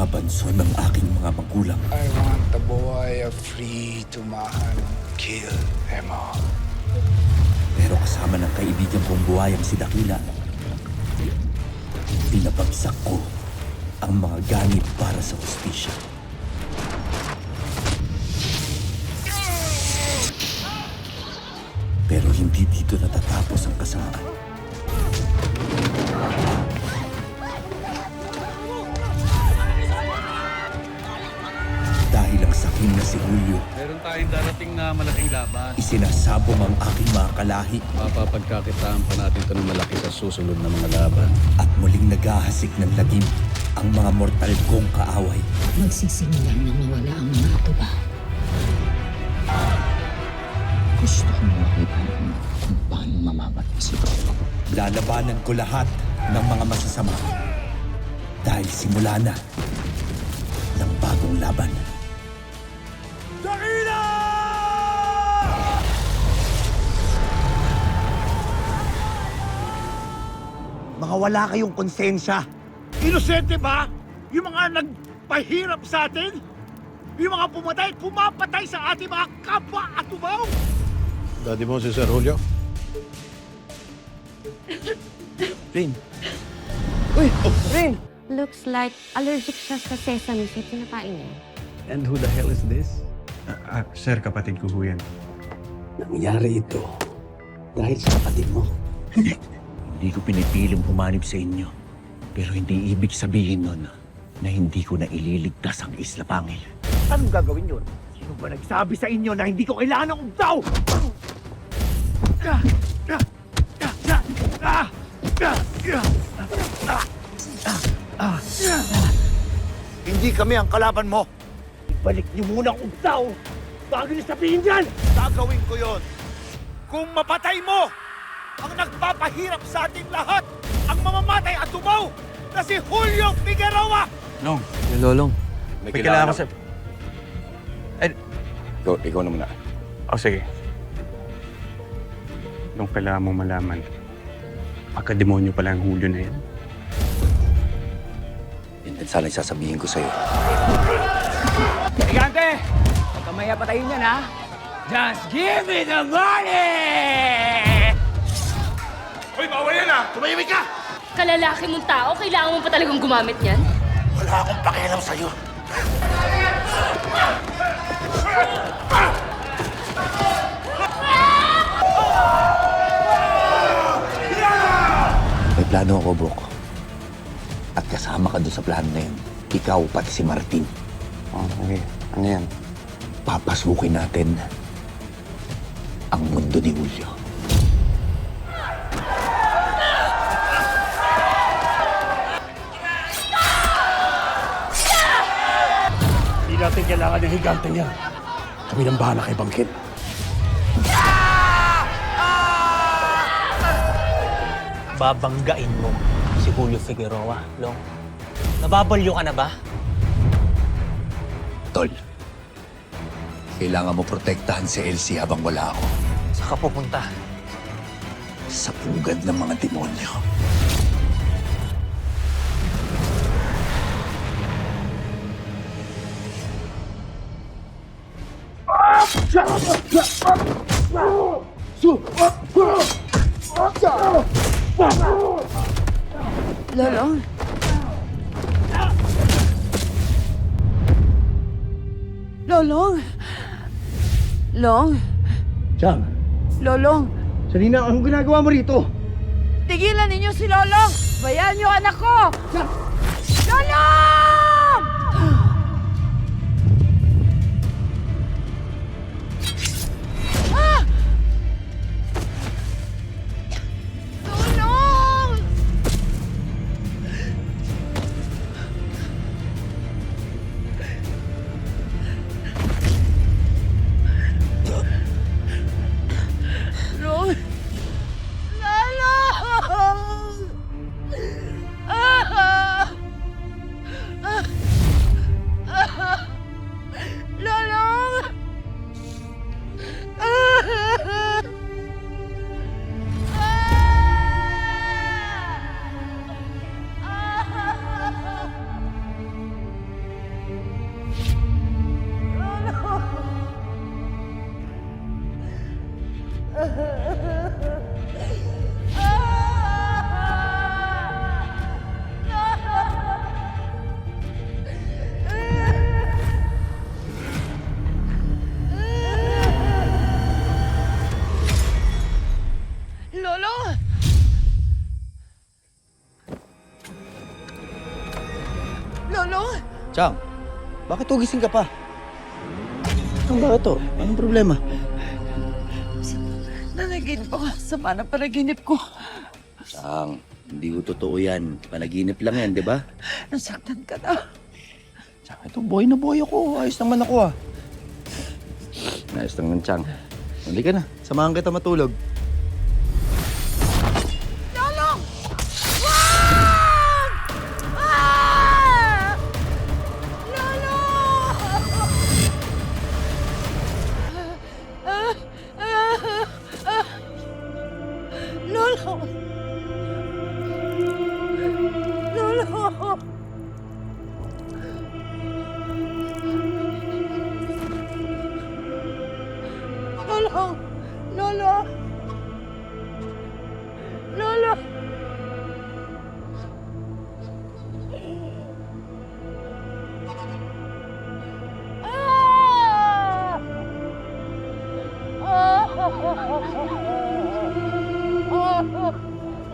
mga banso ng aking mga magulang. I want the boy free to mahal, kill them all. Pero kasama ng kaibigan kong buhayang si Dakila, pinabagsak ko ang mga ganit para sa hustisya. Pero hindi dito natatapos ang kasamaan. Dahil ang sakim na si Julio, Meron tayong darating na malaking laban. isinasabong ang aking mga kalahi Mapapagkakitaan pa natin ito ng malaki sa susunod na mga laban. at muling naghahasik ng lagim ang mga mortal kong kaaway. Magsisimulan na mawala ang mga tuba. Gusto kong makita kung paano mamamatay si Papa. Lalabanan ko lahat ng mga masasama dahil simula na ng bagong laban. Mga wala kayong konsensya. Inosente ba? Yung mga nagpahirap sa atin? Yung mga pumatay, pumapatay sa ating mga kapwa at tumaw? Daddy mo si Sir Julio? Looks like allergic siya sa sesame seeds na nakain niya. And who the hell is this? Sir, kapatid ko ho yan. Nangyari ito dahil sa kapatid mo. Hindi ko pinipiling pumanib sa inyo. Pero hindi ibig sabihin nun na hindi ko na ililigtas ang Isla Pangil. Anong gagawin yun? Sino ba nagsabi sa inyo na hindi ko kailangan ng ugtaw? Hindi kami ang kalaban mo. Ibalik niyo muna ang ugtaw bago niyo sabihin yan. Gagawin ko yon. Kung mapatay mo ang nagpapahirap sa ating lahat, ang mamamatay at tumaw na si Julio Figueroa! Long, Yung lolong. may kailangan ko sa... Ikaw na muna. Oh, sige. Long, kailangan mong malaman. Pagka-demonyo pala ang Julio na yan. Yan din sana yung sasabihin ko sa'yo. Gigante! Huwag ka maya patayin yan, ha? Just give me the money! Hoy, bawal yan, ha! Tumahimik ka! Kalalaki mong tao, kailangan mo pa talagang gumamit niyan? Wala akong pakialam sa'yo. May plano ako, Bok. At kasama ka doon sa plano na yun. Ikaw, pati si Martin. Oh, okay. Ano yan? Papasukin natin ang mundo ni Julio. Hindi natin kailangan ng higante niya. Kami nang bahala kay Bangkit. Babanggain mo si Julio Figueroa, Long. Nababalyo ka na ba? Tol, kailangan mo protektahan si Elsie habang wala ako. Saan ka pupunta? Sa pugad ng mga demonyo. Lolong! Lolong! Long! Chang, Lolong! Salina, anong ginagawa mo rito? Tigilan ninyo si Lolong! Bayaan niyo anak ko! Lolong! Ah! Lolong! Lolong! Lolong! Ah! Lolo! Lolo! Chang, bakit tugising ka pa? Ano ba ito? Anong problema? Nanaginip ako. Sama na panaginip ko. Chang, hindi ko totoo yan. Panaginip lang yan, di ba? Nasaktan ka na. Chang, ito buhay na buhay ako. Ayos naman ako ah. Ayos lang ng Chang. Hindi ka na. Samahan kita matulog. Lolo! Wag! Ah! Lolo! Lolo! Lolo! Lolo! Lolo! Lolo! Ah!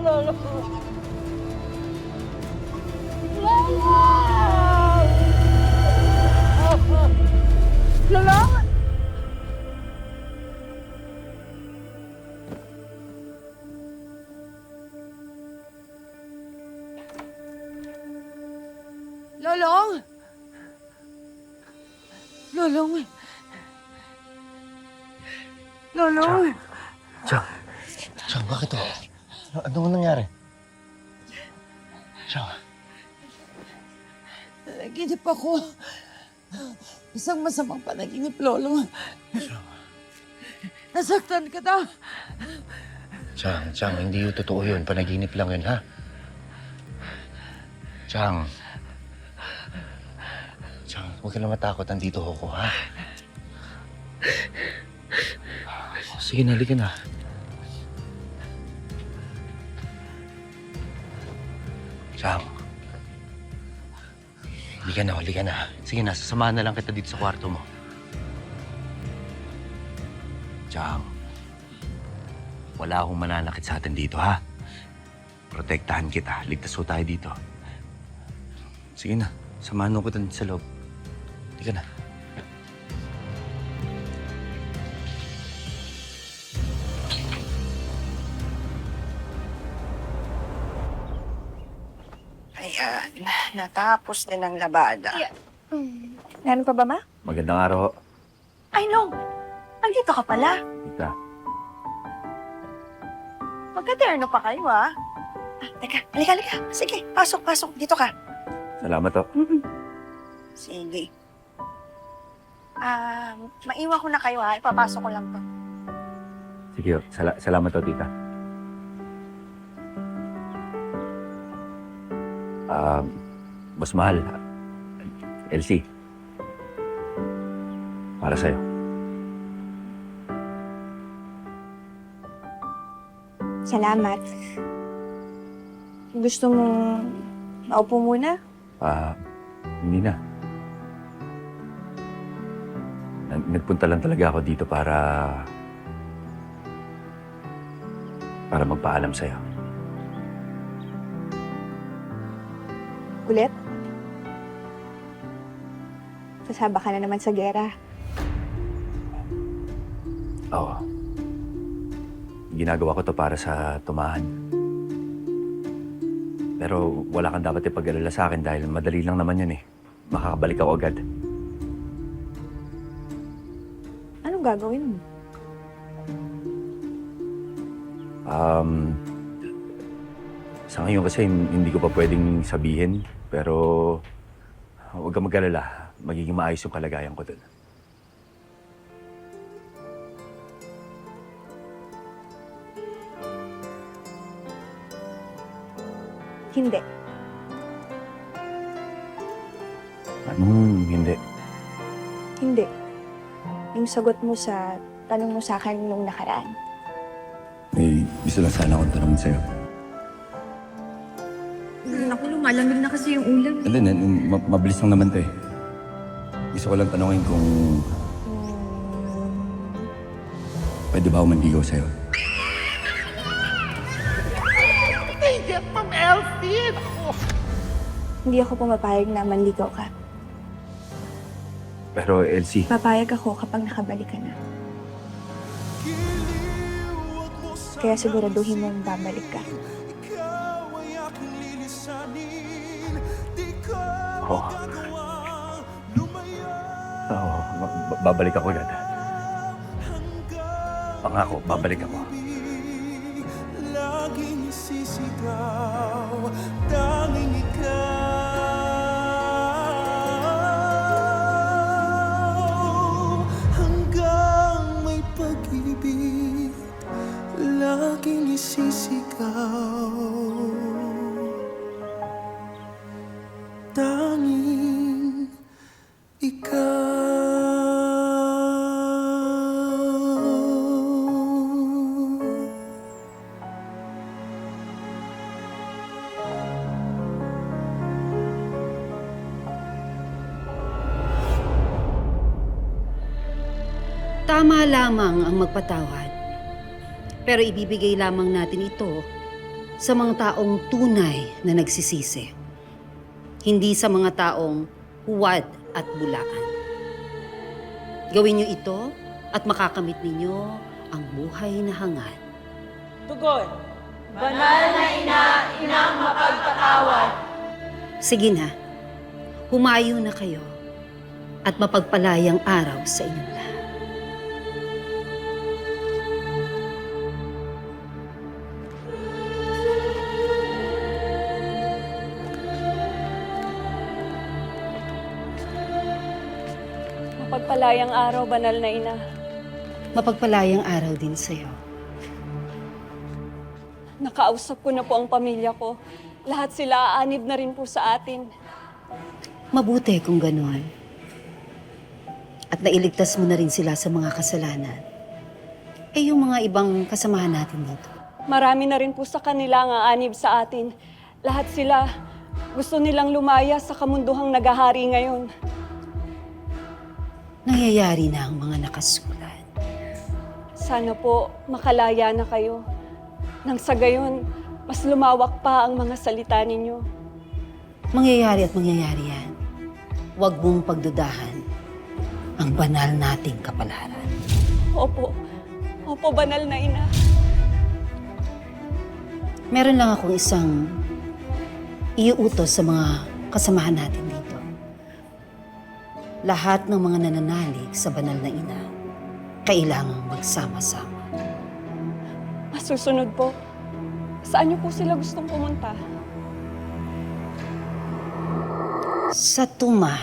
Lolo! Lolo! Lolo! Lolong! Lolong! Lolong! Chang, bakit to? Anong nangyari? Chang, Nanaginip ako. Isang masamang panaginip, Lolo. Nasaktan ka daw. Chang, hindi yung totoo yun. Panaginip lang yun, ha? Chang, huwag ka na matakot. Andito ako, ha? Sige na, halika na. Chang, halika na. Sige na, sasamahan na lang kita dito sa kwarto mo. Chang, wala akong mananakit sa atin dito, ha? Protektahan kita. Ligtas ho tayo dito. Sige na, samahan ko kita dito sa loob. Halika na. Ayan, natapos din ang labada. Meron pa ba, Ma? Magandang araw ho. Ay, no! Andito ka pala. Tita. Magkaterno pa kayo, ah. Teka, halika. Sige, pasok. Dito ka. Salamat ho. Sige. Maiwan ko na kayo, ha? Ipapasok ko lang to. Sige ho. Salamat ho, tita. Mas mahal. Elsie. Para sa'yo. Salamat. Gusto mo maupo muna? Hindi na. Nagpunta lang talaga ako dito para magpaalam sa'yo. Ulit? Sasaba ka na naman sa gera. Oo. Ginagawa ko to para sa tumahan. Pero wala kang dapat ipag-alala sa akin dahil madali lang naman yun eh. Makakabalik ako agad. Anong gagawin mo? Sa ngayon kasi hindi ko pa pwedeng sabihin. Pero huwag kang mag-alala. Magiging maayos yung kalagayan ko dun. Hindi. Anong hindi? Hindi. Yung sagot mo sa tanong mo sa akin nung nakaraan. Gusto lang sana akong tanongin sa'yo. Naku, lumalamig na kasi yung ulam. Hindi, mabilis lang naman to eh. Gusto ko lang tanongin kung... Pwede ba ako manligaw sa'yo? Hindi ako pumapayag na manligaw ka. Pero Elsie, Papayag ako kapag nakabalik ka na. Kaya siguraduhin mong babalik ka. Oo. Oo, babalik ako agad. Pangako, babalik ako. Laging sisigaw, tanging ikaw. Hanggang may pag-ibig, laging isisigaw. Tanging ikaw. Tama lamang ang magpatawad. Pero ibibigay lamang natin ito sa mga taong tunay na nagsisisi. Hindi sa mga taong huwad at bulaan. Gawin niyo ito at makakamit ninyo ang buhay na hangad. Tugon! Sige na, humayo na kayo at mapagpalayang araw sa inyong lahat. Mapagpalayang araw, banal na ina. Mapagpalayang araw din sa'yo. Nakausap ko na po ang pamilya ko. Lahat sila aanib na rin po sa atin. Mabuti kung gano'n. At nailigtas mo na rin sila sa mga kasalanan. Eh yung mga ibang kasamahan natin dito. Marami na rin po sa kanila ang aanib sa atin. Lahat sila gusto nilang lumaya sa kamunduhang nagahari ngayon. Nangyayari na ang mga nakasulat. Sana po makalaya na kayo. Nang sa gayon, mas lumawak pa ang mga salita ninyo. Mangyayari at mangyayari yan. Huwag mong pagdudahan ang banal nating kapalaran. Opo. Opo, banal na ina. Meron lang akong isang iuutos sa mga kasamahan natin dito. Lahat ng mga nananalig sa banal na ina, kailangang magsama-sama. Masusunod po. Saan niyo po sila gustong pumunta? Sa tuma